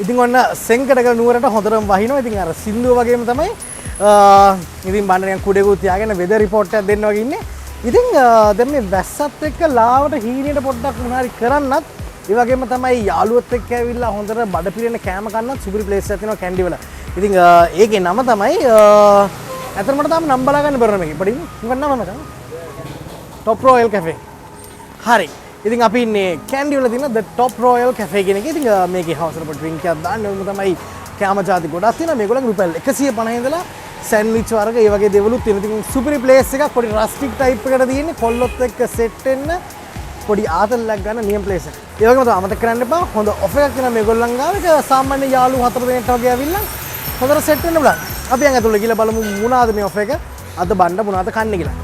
ඉතින් ඔන්න සෙන්කඩගල නුවරට හොඳටම වහිනවා. ඉතින් අර සින්දුව වගේම තමයි ඉතින් බණ්ඩ නිකන් කුඩේකුත් තියාගෙන වෙදර් රිපෝට් එකක් දෙන්න වගේ ඉන්නේ. ඉතින් දැන් මේ වැස්සත් එක්ක ලාවට හීනෙට පොඩ්ඩක් මොනාරි කරන්නත් ඒ වගේම තමයි යාළුවොත් එක්ක ඇවිල්ලා හොඳට බඩ පිරෙන කෑම කන්නත් සුපිරි ප්ලේස් එකක් තියෙනවා කැන්ඩි වල. ඉතින් ඒකේ නම තමයි අතන මට තාම නම් බලා ගන්න බැරුණ මේක. පොඩි මොකක්ද නම මචං? Top Royal Cafe. හරි. ඉතින් අපි ඉන්නේ කැන්ඩි වල තියෙන The Top Royal Cafe කියන එකේ. ඉතින් මේකේ හවසට පොඩි ඩ්‍රින්ක් එකක් දාන්න ඕන තමයි කැම ජාති ගොඩක් තියෙනවා. මේගොල්ලන්ගේ රුපියල් 150 ඉඳලා සෑන්ඩ්විච් වර්ග ඒ වගේ දේවලුත් තියෙනවා. ඉතින් සුපිරි ප්ලේස් එකක් පොඩි රස්ටික් ටයිප් එකකට තියෙන්නේ. කොල්ලොත් එක්ක සෙට් වෙන්න පොඩි ආතල්ලක් ගන්න නියම ප්ලේස් එක. ඒ වගේම තමයි අමතක කරන්න එපා. හොඳ ඔෆර් එකක් තියෙනවා මේගොල්ලන් ගාව. ඒක සාමාන්‍ය යාළුවෝ 4 දෙනෙක්ට වගේ ඇවිල්ලා හොඳට සෙට් වෙන්න බලන්න. අපි යන් ඇතුළේ ගිහලා බලමු මොනවාද මේ ඔෆර් එක. අද බණ්ඩ මොනවාද කන්නේ කියලා.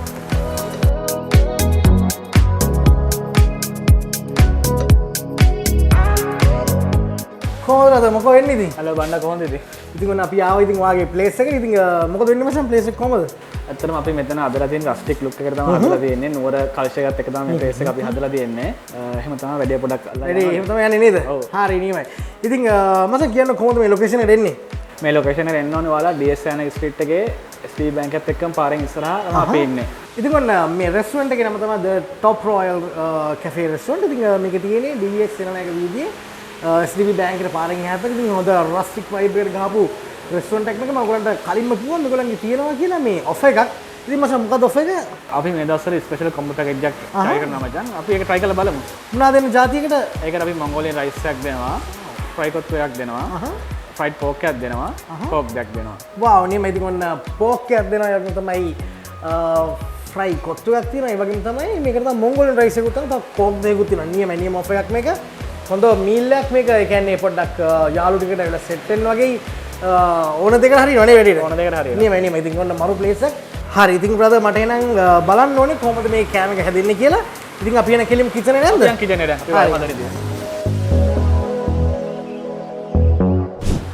කොහොමද මොකෝ වෙන්නේ ඉතින්? හලෝ බණ්ඩ කොහොමද ඉතින්? ඉතින් ඔන්න අපි ආවා ඉතින් වාගේ ප්ලේස් එකට. ඉතින් මොකද වෙන්නේ මචං ප්ලේස් එක කොහමද? ඇත්තටම අපි මෙතන හදලා තියෙන රස්ටික් ලුක් එකට තමයි හදලා තියෙන්නේ. නුවර කල්චර් එකත් එක්ක තමයි මේ ප්ලේස් එක අපි හදලා තියෙන්නේ. එහෙම තමයි වැඩි පොඩක් අල්ලලා. වැඩි එහෙම තමයි යන්නේ නේද? හරි නියමයි. ඉතින් මචං කියන්න කොහොමද මේ ලොකේෂන් එකට එන්නේ? මේ ලොකේෂන් එකට එන්න ඕනේ ඔයාලා DS යන ස්ට්‍රීට් එකේ SB බැංක් එකත් එක්කම පාරෙන් ඉස්සරහා අපි ඉන්නේ. ඉතින් ඔන්න මේ රෙස්ටුරන්ට් එකේ නම තමයි The Top Royal Cafe Restaurant. ඉතින් මේක තියෙන්නේ DS සෙනනායක වීදියේ SDB බැංක් එකට පාරෙන් එහා පැත්තේ. ඉතින් හොඳ රස්ටික් වයිබ් එකට ගහපු රෙස්ටුරන්ට් එකක් මම ඔයගලන්ට කලින්ම කිව්වා මේගොල්ලන්ගේ තියෙනවා කියලා මේ ඔෆර් එකක්. ඉතින් මචං මොකද ඔෆර් එක? අපි මේ දවස්වල ස්පෙෂල් කොම්බෝ පැකේජ් එකක් try කරනවා මචං. අපි ඒක try කරලා බලමු. මොනවාද දෙන ජාතියකට? ඒකට අපි මොංගෝලියන් රයිස් එකක් දෙනවා. ෆ්‍රයි කොත්තු එකක් දෙනවා. ෆ්‍රයිඩ් පෝක් එකක් දෙනවා. පෝක් දෙකක් දෙනවා. වාව් නියම. ඉතින් ඔන්න පෝක් එකක් දෙනවා. ඒ වගේම තමයි ෆ්‍රයි කොත්තු එකක් තියෙනවා. ඒ වගේම තමයි මේකට තමයි මොංගෝලියන් රයිස් එකකුත් තියෙනවා. තව කෝක් දෙකකුත් තියෙනවා. නියමයි නියම ඔෆර් එකක් මේක. හොඳ මීල් එකක් මේක. ඒ කියන්නේ පොඩ්ඩක් යාළු ටිකට ඇවිල්ලා සෙට් වෙන්න වගේ ඕන දෙකට හරියනවනේ වැඩිට. ඕන දෙකට හරියනවා. නියමයි නියමයි. ඉතින් ඔන්න මරු ප්ලේස් එක. හරි. ඉතින් බ්‍රදර් මට එහෙනම් බලන්න ඕනේ කොහොමද මේ කෑම එක හැදෙන්නේ කියලා. ඉතින් අපි යන කෙලිම කිචන් එක නේද? දැන් කිචන් එක දැන් අපි හදලා තියෙනවා.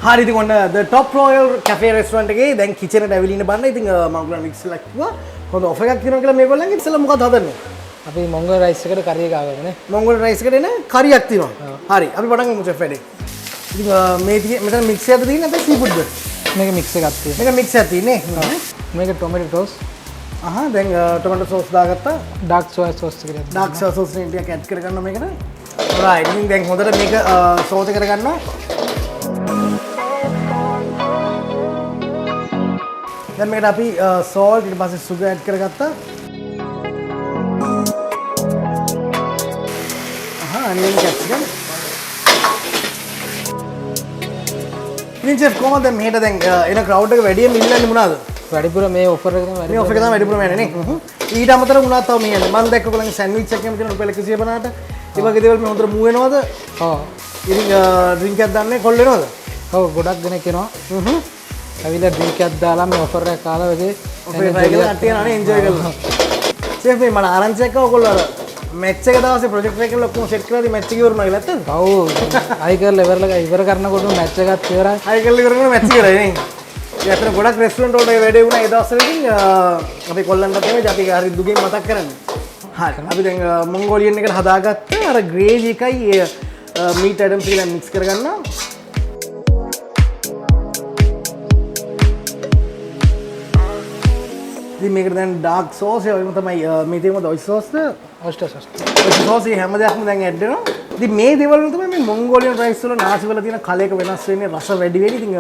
හරි. ඉතින් ඔන්න The Top Royal Cafe Restaurant එකේ දැන් කිචන් එකට ඇවිල්ලා ඉන්න බන්න. ඉතින් මම ඔයගොල්ලන්ට ඉස්සෙල්ලා කිව්වා හොඳ ඔෆර් එකක් තියෙනවා කියලා මේගොල්ලන්ගේ. ඉස්සෙල්ලා මොකක්ද හදන්නේ? අපි මොංගෝල් රයිස් එකට කරි එක ආවනේ. මොංගෝල් රයිස් එකට එන කරියක් තියෙනවා. හරි. අපි පටන් ගමු චෙෆ් වැඩේ. ඉතින් මේ මෙතන මික්ස් එකක් තියෙන්නේ නැත්නම් සීෆුඩ්ද? මේක මික්ස් එකක් තියෙනවා. මේක මික්ස් එකක් තියෙන්නේ. මේක ටොමැටෝ ටෝස්. දැන් ටොමැටෝ සෝස් දාගත්තා. ඩාර්ක් සෝයා සෝස් එකක්. ඩාර්ක් සෝයා සෝස් ටිකක් ඇඩ් කරගන්නවා මේකට. රයිට්. ඉතින් දැන් හොඳට මේක සෝස් එක කරගන්නවා. දැන් මේකට අපි සෝල්ට් ඊට පස්සේ සුගර් ඇඩ් කරගත්තා. අනිත් කැප්සිකම්. ඉතින් චෙෆ් කොහොමද මෙහෙට දැන් එන ක්‍රවුඩ් එක වැඩියෙන් ඉල්ලන්නේ මොනවාද? වැඩිපුර මේ ඔෆර් එක තමයි මේ ඔෆර් එක තමයි වැඩිපුරම යන්නේ නේ. ඊට අමතරව මොනවද තව මේ යන්නේ? මම දැක්ක ඔයගොල්ලන්ගේ සෑන්ඩ්විච් එකක් එහෙම තියෙනවා රුපියල් 150ට. ඒ වගේ දේවල් මේ හොඳට මූ වෙනවද? ඔව්. ඉතින් ඩ්‍රින්ක් එකක් දාන්නේ කොල් වෙනවද? ඔව් ගොඩක් දෙනෙක් එනවා. ඇවිල්ලා ඩ්‍රින්ක් එකක් දාලා මේ ඔෆර් එක කාලා වැඩි ඔෆර් එක try කරලා කට්ටිය යනවා නේ එන්ජොයි කරලා. චෙෆ් මේ මට ආරංචි එකක් ඔයගොල්ලෝ අර මැච් එක දවසේ ප්‍රොජෙක්ටර් එකේ ඔක්කොම සෙට් කරලාදී මැච් එක ඉවරනවා කියලා නැත්තද? ඔව්. අය කරලා ඉවර කරනකොට මැච් එකත් ඉවරයි. අය කරලා ඉවර කරන මැච් එක ඉවරයි නේ. ඒ අතර ගොඩක් රෙස්ටුරන්ට් වල වැඩේ වුණා ඒ දවස්වලදී අපි කොල්ලන්ට තමයි අපි හරි දුගෙන් මතක් කරන්නේ. හරි. අපි දැන් මොංගෝලියන් එකට හදාගත්ත අර ග්‍රේවි එකයි මීට් ඇඩම්ස් කියලා මික්ස් කරගන්නවා. ඉතින් මේකට දැන් ඩාර්ක් සෝස් එක වගේම තමයි මේ තියෙන ඔයිස්ටර් සෝස්ද? Oyster sauce. ඔයිස්ටර් සෝස් එක හැම දෙයක්ම දැන් ඇඩ් වෙනවා. ඉතින් මේ දේවල් වල තමයි මේ මොංගෝලියන් රයිස් වල නාසි වල තියෙන කලයක වෙනස් වෙන්නේ රස වැඩි වෙන්නේ. ඉතින්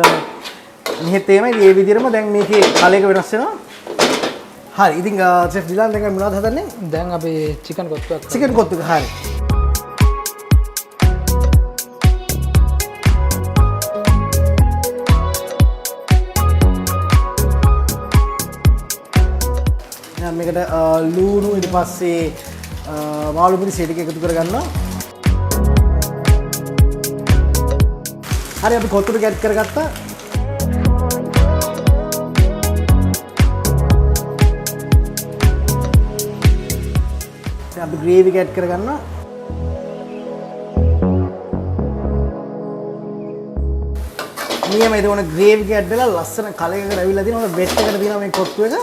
මෙහෙත් එහෙමයි මේ විදිහටම දැන් මේකේ කලයක වෙනස් වෙනවා. හරි. ඉතින් චෙෆ් දිලාන් දැන් මොනවද හදන්නේ? දැන් අපි චිකන් කොත්තුවක්. චිකන් කොත්තුක හරි. මේකට ලූණු ඊට පස්සේ මාළු පිරිස ටික එකතු කරගන්නවා. හරි අපි කොත්තු ටික ඇඩ් කරගත්තා. දැන් අපි ග්‍රේවි එක ඇඩ් කරගන්නවා. නියමයි ඒක ග්‍රේවි එක ඇඩ් වෙලා ලස්සන කලයකට ඇවිල්ලා තියෙනවා. වෙට් එකට තියෙනවා මේ කොත්තු එක.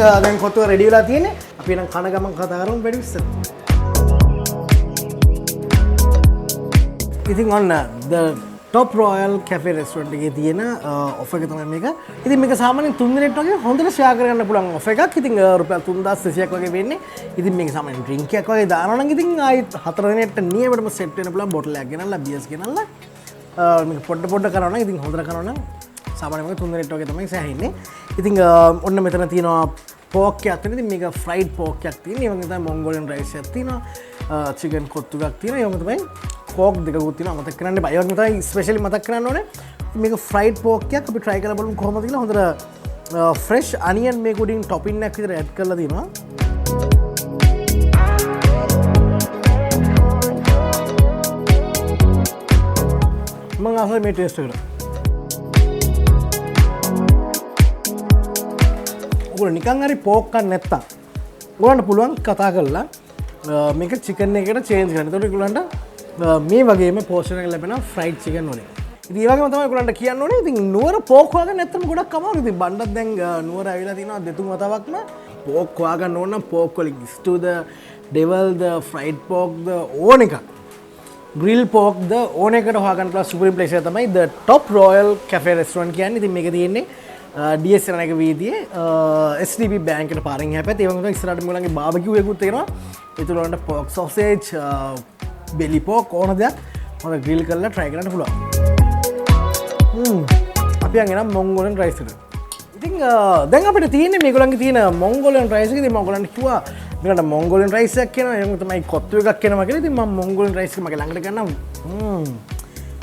දැන් කොත්තුව රෙඩි වෙලා තියෙන්නේ. අපි නම් කන ගමන් කතා කරමු වැඩි විස්තර. ඉතින් ඔන්න the top royal cafe restaurant එකේ තියෙන offer එක තමයි මේක. ඉතින් මේක සාමාන්‍යයෙන් 3 දිනකට වගේ හොඳට ෂෙයා කරගන්න පුළුවන් offer එකක්. ඉතින් රුපියල් 3200ක් වගේ වෙන්නේ. ඉතින් මේක සාමාන්‍යයෙන් drink එකක් වගේ දානවා නම් ඉතින් ආයෙත් 4 දිනකට නියමටම set වෙන්න පුළුවන් bottle එකක් ගෙනල්ලා beers ගෙනල්ලා මේක පොඩ කරනවා නම් ඉතින් හොඳට කරනවා නම් සාමාන්‍යයෙන් 3 දිනකට වගේ තමයි සෑහෙන්නේ. ඉතින් ඔන්න මෙතන තියෙනවා pork එකක් තියෙනවා. ඉතින් මේක fried pork එකක් තියෙනවා. ඒ වගේ තමයි Mongolian rice එකක් තියෙනවා. chicken කොත්තු එකක් තියෙනවා. ඒ වගේ තමයි pork දෙකකුත් තියෙනවා. මතක කරන්න එපා. ඒ වගේ තමයි ස්පෙෂලි මතක් කරන්න ඕනේ. මේක fried pork එකක් අපි try කරලා බලමු කොහොමද කියලා. හොඳට fresh onion මේක උඩින් topping එකක් විතර add කරලා තියෙනවා. මම අහලා මේ ටේස්ට් එකට. ඔයගොල්ලෝ නිකන් හරි pork එකක් නැත්තම් ඔයගොල්ලන්ට පුළුවන් කතා කරලා මේක chicken එකකට change කරන්න. එතකොට ඔයගොල්ලන්ට මේ වගේම පෝෂණ එක ලැබෙනවා fried chicken වලින්. ඉතින් ඒ වගේම තමයි ඔයගොල්ලන්ට කියන්න ඕනේ. ඉතින් නුවර pork හොයාගන්න නැත්තම් ගොඩක් අමාරුයි. ඉතින් බණ්ඩත් දැන් නුවර ඇවිල්ලා තිනවා දෙතුන් වතාවක්ම pork හොයාගන්න ඕන නම් pork වලින් stew the devil the fried pork the ඕන එකක්. grill pork the ඕන එකට හොයාගන්න පුළුවන් supreme place එක තමයි the top royal cafe restaurant කියන්නේ. ඉතින් මේක තියෙන්නේ DS Senanayake වීදියේ SDB bank එකට පාරෙන් එහා පැත්තේ. ඒ වගේම තමයි ඉස්සරහට මේගොල්ලන්ගේ barbecue එකකුත් තියෙනවා. ඒතුළ වලට pork sausage belly pork ඕන දෙයක් හොඳ grill කරලා try කරන්න පුළුවන්. අපි යන් එනම් Mongolian rice එකට. ඉතින් දැන් අපිට තියෙන්නේ මේගොල්ලන්ගේ තියෙන Mongolian rice එක. ඉතින් මම ඔයගොල්ලන්ට කිව්වා මේකට Mongolian rice එකක් කියනවා. ඒක තමයි කොත්තු එකක් කියනවා කියලා. ඉතින් මම Mongolian rice එක මගේ ළඟට ගන්නම්.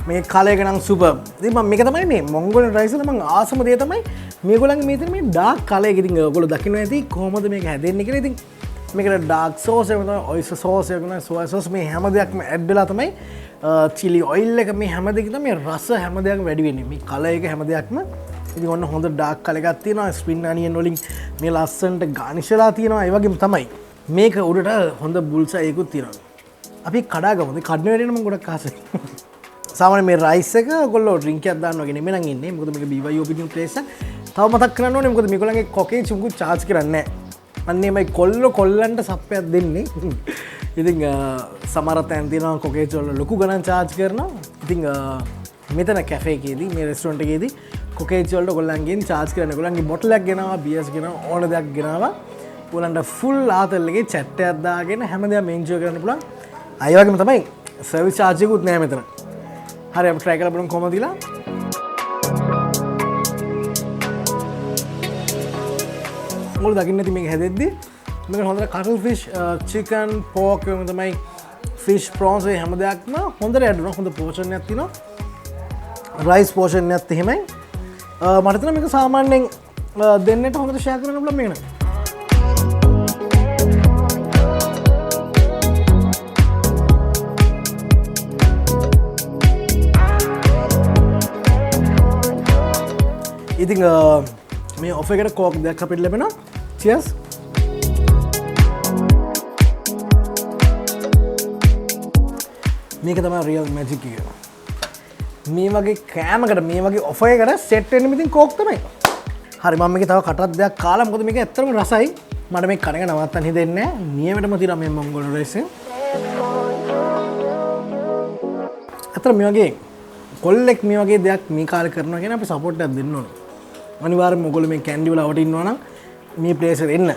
මේ කලර් එක නම් සුපර්. ඉතින් මම මේක තමයි මේ Mongolian rice එක මම ආසම දේ තමයි මේගොල්ලන්ගේ මේ තියෙන මේ dark කලර් එක. ඉතින් ඔයගොල්ලෝ දකින්න ඇති කොහොමද මේක හැදෙන්නේ කියලා. ඉතින් මේකට dark sauce එක තමයි oyster sauce එක තමයි soy sauce මේ හැම දෙයක්ම add වෙලා තමයි chili oil එක මේ හැම දෙයකම මේ රස හැම දෙයක්ම වැඩි වෙන්නේ. මේ කලර් එක හැම දෙයක්ම ඉතින් ඔන්න හොඳ dark කලර් එකක් තියෙනවා. spring onion වලින් මේ ලස්සනට garnish වෙලා තියෙනවා. ඒ වගේම තමයි මේක උඩට හොඳ බුල්සයි එකකුත් තියෙනවා. අපි කඩා ගමුද? කඩන වෙලේන මම ගොඩක් ආසයි. සාමාන්‍ය මේ රයිස් එක ඔයගොල්ලෝ ඩ්‍රින්ක් එකක් දාන්න වගේ නෙමෙයි නම් ඉන්නේ. මොකද මේක BYOB new place එක. තව මතක් කරන්න ඕනේ මොකද මේගොල්ලන්ගේ Corkage උඟු charge කරන්නේ නැහැ. අන්නේමයි කොල්ලන්ට සප්පයක් දෙන්නේ. ඉතින් සමහර තැන් තියෙනවා Corkage වල ලොකු ගණන් charge කරනවා. ඉතින් මෙතන කැෆේ එකේදී මේ රෙස්ටොරන්ට් එකේදී Corkage වලට ඔයගොල්ලන්ගෙන් charge කරන්නේ. ඔයගොල්ලන්ගේ බොටල් එකක් ගෙනාවා, beers ගෙනාවා, ඕන දෙයක් ගෙනාවා. ඔයගොල්ලන්ට full ආතල් එකේ chat එකක් දාගෙන හැමදේම enjoy කරන්න පුළුවන්. අය වගේම තමයි service charge එකකුත් නැහැ මෙතන. හරි අපි try කරලා බලමු කොහොමද කියලා. ඔයගොල්ලෝ දකින්න ඇති මේක හැදෙද්දි මේක හොඳට කටල් fish, chicken, pork වගේ තමයි fish, prawns ඒ හැම දෙයක්ම හොඳට add වෙනවා. හොඳ portion එකක් තියෙනවා. rice portion එකත් එහෙමයි. මට හිතෙනවා මේක සාමාන්‍යයෙන් දෙන්නට හොඳට share කරන්න පුළුවන් මේක. ඉතින් මේ ඔෆර් එකට කෝක් දෙකක් අපිට ලැබෙනවා. cheers. මේක තමයි real magic එක. මේ වගේ කෑමකට මේ වගේ ඔෆර් එකකට සෙට් වෙන්න ඉතින් කෝක් තමයි. හරි මම මේකේ තව කටක් දෙකක් කාලා මොකද මේක ඇත්තටම රසයි. මට මේක කන එක නවත්තන්න හිතෙන්නේ නැහැ. නියමෙටම තියලා මේ Mongolian rice එක. අතන මේ වගේ කොල්ලෙක් මේ වගේ දෙයක් මේ කාලේ කරනවා කියන අපි සපෝට් එකක් දෙන්න ඕනේ. අනිවාර්යෙන්ම ඔයගොල්ලෝ මේ කැන්ඩි වල අවට ඉන්නවා නම් මේ ප්ලේස් එකට එන්න.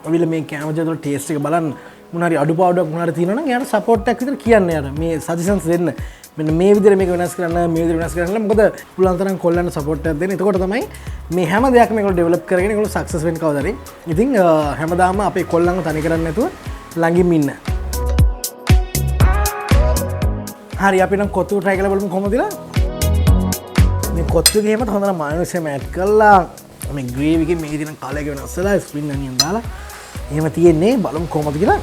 ඔවිල මේ කෑම ජාතවල ටේස්ට් එක බලන්න. මොන හරි අඩුපාඩුවක් මොන හරි තියෙනවා නම් එයාට සපෝට් එකක් විතර කියන්න යාර. මේ සජෙෂන්ස් දෙන්න. මෙන්න මේ විදිහට මේක වෙනස් කරන්න, මේ විදිහට වෙනස් කරන්න. මොකද පුළුවන් තරම් කොල්ලන්ට සපෝට් එකක් දෙන්න. එතකොට තමයි මේ හැම දෙයක්ම මේගොල්ලෝ ඩෙවලොප් කරගෙන ඒගොල්ලෝ සක්සස් වෙන්න කවදාද හරි. ඉතින් හැමදාම අපේ කොල්ලන්ව තනි කරන්නේ නැතුව ළඟින් ඉන්න. හරි අපි නම් කොත්තු try කරලා බලමු කොහොමද කියලා. මේ කොත්තු ගේමත් හොඳට මයොනයිස් ඇඩ් කරලා මේ ග්‍රේවි එකේ මේකේ තියෙන කලර් එක වෙනස් වෙලා ස්ප්‍රින් අනියන් දාලා එහෙම තියෙන්නේ බලමු කොහොමද කියලා.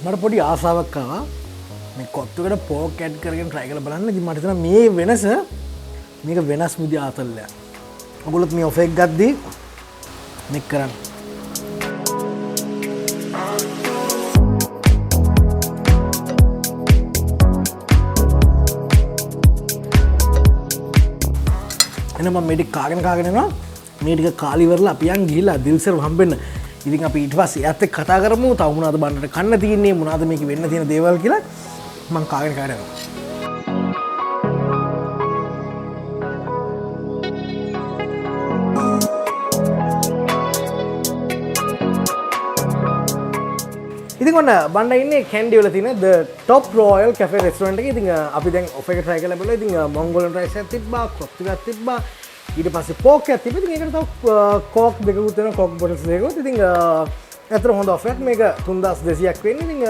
මට පොඩි ආසාවක් ආවා මේ කොත්තුකට පෝක් ඇඩ් කරගෙන try කරලා බලන්න. ඉතින් මට හිතෙනවා මේ වෙනස මේක වෙනස් විදි ආතල්ලයක්. ඔගොල්ලොත් මේ ඔෆර් එක ගද්දී මේක කරන්න. එනම මේ ටික කාගෙන යනවා. මේ ටික කාලි ඉවරලා අපි යන් ගිහිල්ලා දිල්සර් හම්බෙන්න. ඉතින් අපි ඊට පස්සේ එයාත් එක්ක කතා කරමු. තව මොනවද බන්නට කන්න තියෙන්නේ මොනවද මේකේ වෙන්න තියෙන දේවල් කියලා මම කාගෙන යනවා. ඉතින් ඔන්න බණ්ඩා ඉන්නේ කැන්ඩි වල තියෙන the top royal cafe restaurant එකේ. ඉතින් අපි දැන් ඔෆර් එක try කරලා බලලා ඉතින් මොන්ගෝලියන් රයිස් එකක් තිබ්බා, ක්‍රොප් ටිකක් තිබ්බා. ඊට පස්සේ පෝක් එකක් තිබ්බා. ඉතින් ඒකට තව කෝක් දෙකකුත් වෙනවා, කෝක් බොටල්ස් දෙකකුත්. ඉතින් අතර හොඳ ඔෆර් එකක්. මේක 3200ක් වෙන්නේ. ඉතින්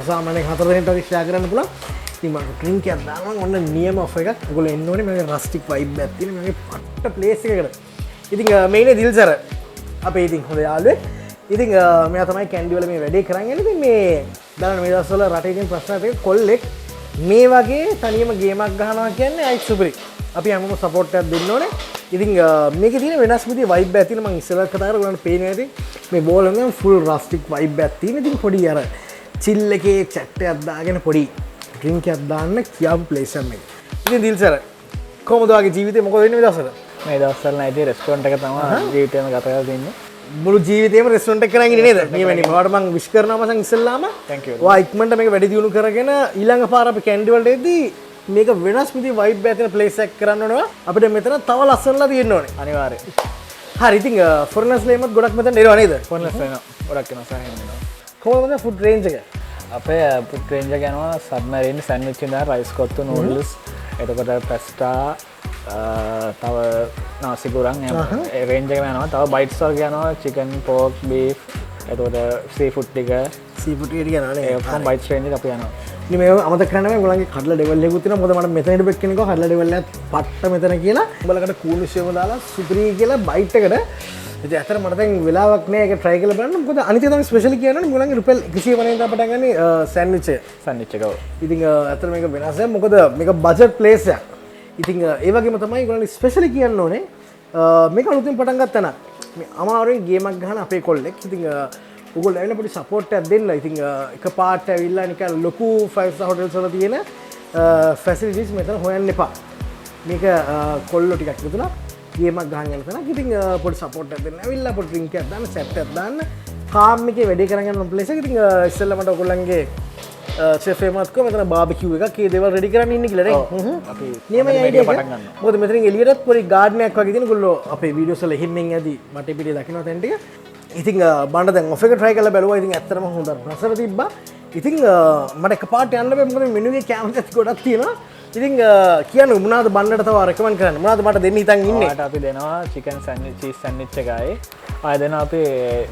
සාමාන්‍යයෙන් 4 දෙනෙක්ට වගේ ෂෙයා කරන්න පුළුවන්. ඉතින් මම ඩ්‍රින්ක් එකක් දානවා. ඔන්න නියම ඔෆර් එකක්. ඔයගොල්ලෝ එන්න ඕනේ. මේක රස්ටික් වයිබ් එකක් තියෙන මේකේ පට්ට ප්ලේස් එකකට. ඉතින් මේ ඉන්නේ දිල්සර. අපේ ඉතින් හොඳ යාළුවෙක්. ඉතින් මෙයා තමයි කැන්ඩි වල මේ වැඩේ කරන් යන්නේ. ඉතින් මේ බලන්න මේ දවස්වල රටේ තියෙන ප්‍රශ්න අතේ කොල්ලෙක් මේ වගේ තනියම ගේමක් ගහනවා කියන්නේ අයිත් සුපිරි. අපි හැමෝම සපෝට් එකක් දෙන්න ඕනේ. ඉතින් මේකේ තියෙන වෙනස් විදිහේ වයිබ් එකක් තියෙන මම ඉස්සෙල්ලා කතා කරලා ඔයාලට පේන්නේ නැති මේ බෝල් එකෙන් ෆුල් රස්ටික් වයිබ් එකක් තියෙන. ඉතින් පොඩි අර චිල් එකේ චැට් එකක් දාගෙන පොඩි ඩ්‍රින්ක් එකක් දාන්න කියාපු ප්ලේස් එකක් මේක. ඉතින් දිල්සර කොහොමද ඔයාගේ ජීවිතේ මොකද වෙන්නේ මේ දවස්වල? මේ දවස්වල නැති රෙස්ටෝරන්ට් එක තමයි ජීවිතේම ගත කරලා තින්නේ. මුළු ජීවිතේම රෙස්ටෝරන්ට් එක කරන් ඉන්නේ නේද? නියමයි. මට මම විශ් කරනවා මසන් ඉස්සෙල්ලාම. Thank you. ඔයා ඉක්මනට මේක වැඩි දියුණු කරගෙන ඊළඟ පාර අපි කැන්ඩි වලට එද්දී මේක වෙනස් විදිහේ වයිබ් එකක් තියෙන ප්ලේස් එකක් කරන්න ඕනවා. අපිට මෙතන තව ලස්සනලා තියෙන්න ඕනේ. අනිවාර්යයෙන්. හරි ඉතින් ෆොරනර්ස් ලේමත් ගොඩක් මෙතන එනවා නේද? ෆෝන්ලස් වෙනවා. ගොඩක් වෙනවා සාහෙන්න වෙනවා. කොහොමද ෆුඩ් රේන්ජ් එක? අපේ ෆුඩ් රේන්ජ් එක යනවා සබ්මරීන් සෑන්ඩ්විච් ඉඳලා රයිස් කොත්තු නූඩල්ස් එතකොට පැස්ටා තව නාසි ගුරන් ඒ රේන්ජ් එකම යනවා. තව බයිට්ස් වර්ග යනවා චිකන් පෝක් බීෆ් එතකොට සී ෆුඩ් ටික සීෆුඩ් ටික යනවා නේ. ඒ ඔක්කොම බයිට්ස් රේන්ජ් එක අපි යනවා. ඉතින් මේ අමතක කරන්න බෑ ඔයගොල්ලන්ගේ කඩලා ඩෙවල් එකකුත් තියෙනවා. මොකද මට මෙතන හිටපු එක්කෙනෙක්ව කඩලා ඩෙවල් එකත් පට්ට මෙතන කියලා උඹලකට කූල් විශ්වම දාලා සුපිරි කියලා බයිට් එකට. ඉතින් ඇත්තට මට දැන් වෙලාවක් නෑ ඒක try කරලා බලන්න. මොකද අනිත් එක තමයි ස්පෙෂලි කියනවනේ ඔයගොල්ලන්ගේ රුපියල් 150 ඉඳන් පටන් ගන්නේ සෑන්ඩ්විච් එක. සෑන්ඩ්විච් එක. ඉතින් ඇත්තට මේක වෙනස් නෑ. මොකද මේක බජට් ප්ලේස් එකක්. ඉතින් ඒ වගේම තමයි ඔයගොල්ලන් ස්පෙෂලි කියන්න ඕනේ මේක අලුතින් පටන් ගත්තා නම් මේ අමාරුවෙන් ගේමක් ගහන අපේ කොල්ලෙක්. ඉතින් ඔයගොල්ලෝ ඇවිල්ලා පොඩි සපෝට් එකක් දෙන්න. ඉතින් එක පාට ඇවිල්ලා නිකන් ලොකු 5 star hotels වල තියෙන ෆැසිලිටිස් මෙතන හොයන්න එපා. මේක කොල්ලෝ ටිකක් විතර ගේමක් ගහන්න යන තැනක්. ඉතින් පොඩි සපෝට් එකක් දෙන්න ඇවිල්ලා පොඩි ඩ්‍රින්ක් එකක් දාන්න, සෙට් එකක් දාන්න. කාම් එකේ වැඩේ කරන් යන ප්ලේස් එක. ඉතින් ඉස්සෙල්ලා මට ඔයගොල්ලන්ගේ chef එමත් කො මෙතන බාබිකියු එකක් ඒ දේවල් රෙඩි කරන්න ඉන්නේ කියලා නේ. අපි නියමයි අයිඩියා පටන් ගන්නවා. මොකද මෙතනින් එළියටත් පොඩි ගාඩන් එකක් වගේ තියෙන ගොල්ලෝ අපේ වීඩියෝස් වල හිම්මෙන් ඇදි මට පිටේ දකින්න තැන් ටික. ඉතින් බණ්ඩ දැන් ඔෆ් එක try කරලා බැලුවා. ඉතින් ඇත්තටම හොඳ රසව තිබ්බා. ඉතින් මට එකපාරට යන්න බෑ මොකද මෙනු එකේ කැමරාස් ගොඩක් තියෙනවා. ඉතින් කියන්න මොනවද බණ්ඩට තව රෙකමන්ඩ් කරන්න මොනවද මට දෙන්න හිතන් ඉන්නේ? ඔයාලට අපි දෙනවා චිකන් සෑන්ඩ්විච් චීස් සෑන්ඩ්විච් එකයි. ආය දෙනවා අපි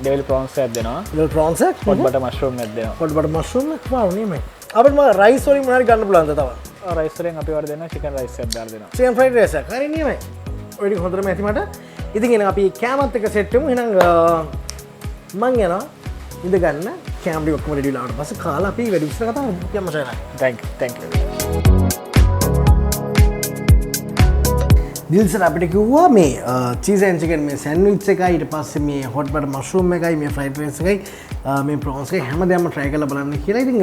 ඩෙවිල් ප්‍රෝන්ස් එකක් දෙනවා. ඩෙවිල් ප්‍රෝන්ස් එක හොට් බටර් මෂ්රූම් එකක් දෙනවා. හොට් බටර් මෂ්රූම් එක වාව් නියමයි. අපිට මම රයිස් වලින් මොනවද ගන්න පුළුවන්ද තව? රයිස් වලින් අපි වල දෙනවා චිකන් රයිස් එකක් දාලා දෙනවා. චිකන් ෆ්‍රයිඩ් රයිස් එක. හරි නියමයි. ඔය ටික හොඳටම ඇති මට. ඉතින් එහෙනම් අපි කෑමත් එක සෙට් වෙමු. එහෙනම් මං යනවා ඉඳ ගන්න කෑම ටික ඔක්කොම රෙඩි වෙලා ආවට පස්සේ කාලා අපි වැඩි විස්තර කතා කරමු. thank you. දිල්සර් අපිට කිව්වා මේ චීස් ඇන්ඩ් චිකන් මේ සෑන්ඩ්විච් එකයි ඊට පස්සේ මේ හොට් බටර් මෂ්රූම් එකයි මේ ෆ්‍රයිඩ් රයිස් එකයි මේ ප්‍රෝන්ස් එකයි හැමදේම try කරලා බලන්න කියලා. ඉතින්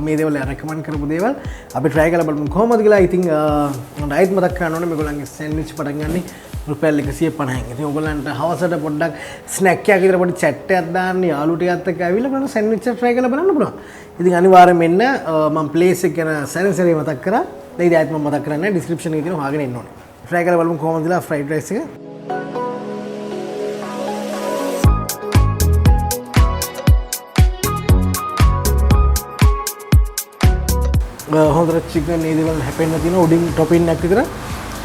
මේ දේවල් රෙකමන්ඩ් කරපු දේවල් අපි try කරලා බලමු කොහොමද කියලා. ඉතින් මම රයිට් මතක් කරන්න ඕනේ මේගොල්ලන්ගේ සෑන්ඩ්විච් පටන් ගන්නේ රුපියල් 150න්. ඉතින් ඔයගොල්ලන්ට හවසට පොඩ්ඩක් ස්නැක් එකක් විතර පොඩි චැට් එකක් දාන්න යාළු ටිකත් එක්ක ඇවිල්ලා බලන්න සෑන්ඩ්විච් එක try කරලා බලන්න පුළුවන්. ඉතින් අනිවාර්යයෙන් මෙන්න මම ප්ලේස් එක ගැන සැරේ මතක් කරා. දැන් ආයෙත් මම මතක් කරන්නේ ඩිස්ක්‍රිප්ෂන් එකේ තියෙනවා හොයාගෙන එන්න ඕනේ. try කරලා බලමු කොහොමද කියලා ෆ්‍රයිඩ් රයිස් එක. හොඳට චිකන් මේ දේවල් හැපෙන්න තියෙන උඩින් ටොපින් එකක් විතර.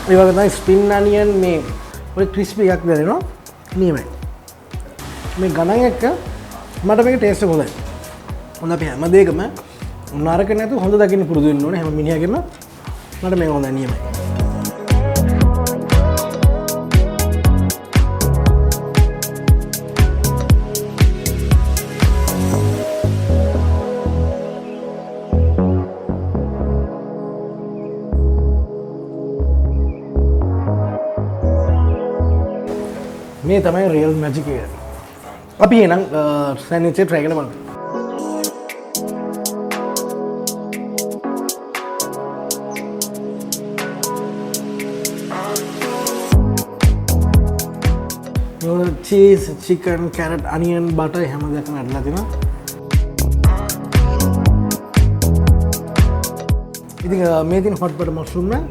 ඒ වගේ තමයි ස්ප්‍රින් අනියන් මේ පොඩි ක්‍රිස්පි එකක් දැනෙනවා. නියමයි. මේ ගණන් එක්ක මට මේක ටේස්ට් එක හොඳයි. හොඳ අපි හැම දෙයකම නරක නැතුව හොඳ දකින්න පුරුදු වෙන්න ඕනේ හැම මිනිහාගෙම. මට මේක හොඳයි නියමයි. මේ තමයි රියල් මැජික් එක. අපි එහෙනම් සෑන්ඩ්විච් එක try කරලා බලමු. චීස්, චිකන්, කැරට්, අනියන්, බටර් හැම දෙයක්ම ඇඩලා තිනවා. ඉතින් මේ තියෙන hot butter mushroom එක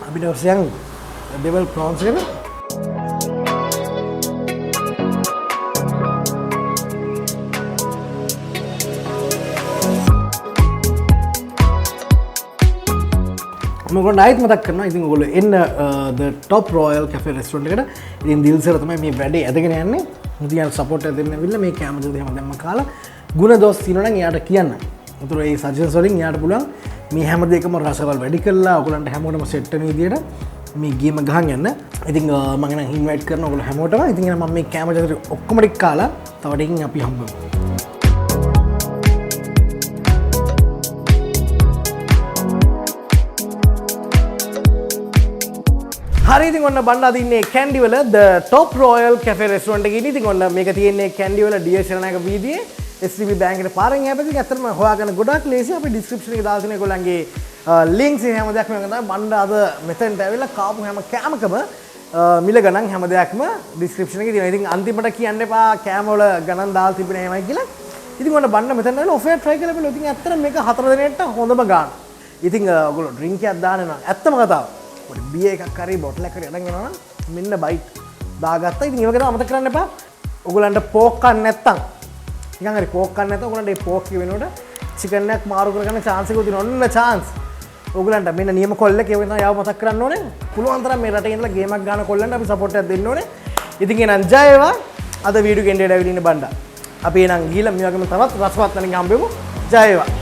අපිට ඔසියන් දෙවල් prawns එක මොකද ආයෙත් මතක් කරනවා ඉතින් ඔයගොල්ලෝ එන්න the top royal cafe restaurant එකට ඉතින් දිල්සර තමයි මේ වැඩේ ඇදගෙන යන්නේ මුදියන් සපෝට් එක දෙන්න ඇවිල්ලා මේ කැම දෙක හැමදේම කාලා ಗುಣ දොස් තියෙනවා නම් එයාට කියන්න. උතර ඒ සජෙෂන්ස් වලින් එයාට පුළුවන් මේ හැම දෙයකම රසවල් වැඩි කරලා ඔයගොල්ලන්ට හැමෝටම සෙට් වෙන විදියට මේ ගේම ගහන් යන්න. ඉතින් මම නම් ඉන්වයිට් කරනවා ඔයගොල්ලෝ හැමෝටම. ඉතින් මම මේ කැම දෙක ඔක්කොම ටික කාලා තව ටිකකින් අපි හම්බ වෙමු. හරි ඉතින් ඔන්න බණ්ඩා තින්නේ කැන්ඩි වල the top royal cafe restaurant එකේ ඉන්නේ. ඉතින් ඔන්න මේක තියෙන්නේ කැන්ඩි වල ඩියර් සෙනනායක වීදියේ SCB bank එකට පාරෙන් හැපෙද්දී ඇත්තටම හොයාගන්න ගොඩක් ලේසි. අපි description එකේ දාලා තියෙන ඒගොල්ලන්ගේ links ඒ හැම දෙයක්ම තමයි බණ්ඩා අද මෙතෙන්ට ඇවිල්ලා කාපු හැම කෑමකම මිල ගණන් හැම දෙයක්ම description එකේ තියෙනවා. ඉතින් අන්තිමට කියන්න එපා කෑම වල ගණන් දාලා තිබුණේ එහෙමයි කියලා. ඉතින් ඔන්න බණ්ඩා මෙතන ඇවිල්ලා ඔෆර් try කරලා බලුවා. ඉතින් ඇත්තටම මේක 4 දිනකට හොඳම ගාන. ඉතින් ඔයගොල්ලෝ drink එකක් දාන්න නම් ඇත්තම කතාව පොඩි බියර් එකක් හරි බොටල් එකක් හරි අරන් එනවා නම් මෙන්න බයිට් දාගත්තා. ඉතින් ඒක තමයි අමතක කරන්න එපා. ඔයගොල්ලන්ට පෝක් කන්න නැත්තම් නිකන් හරි පෝක් කන්න නැත්තම් ඔයගොල්ලන්ට මේ පෝක් එක වෙනකොට චිකන් එකක් මාරු කරගන්න chance එකක් තියෙනවා. ඔන්න chance. ඔයගොල්ලන්ට මෙන්න නියම කොල්ල එක වෙනවා යාව මතක් කරන්න ඕනේ. පුළුවන් තරම් මේ රටේ ඉඳලා ගේමක් ගන්න කොල්ලන්ට අපි සපෝට් එකක් දෙන්න ඕනේ. ඉතින් එහෙනම් ජය වේවා. අද වීඩියෝ ගෙන්ඩේට ඇවිල්ලා ඉන්න බණ්ඩා. අපි එහෙනම් ගිහලා මේ වගේම තවත් රසවත් වෙනින් හම්බෙමු. ජය වේවා.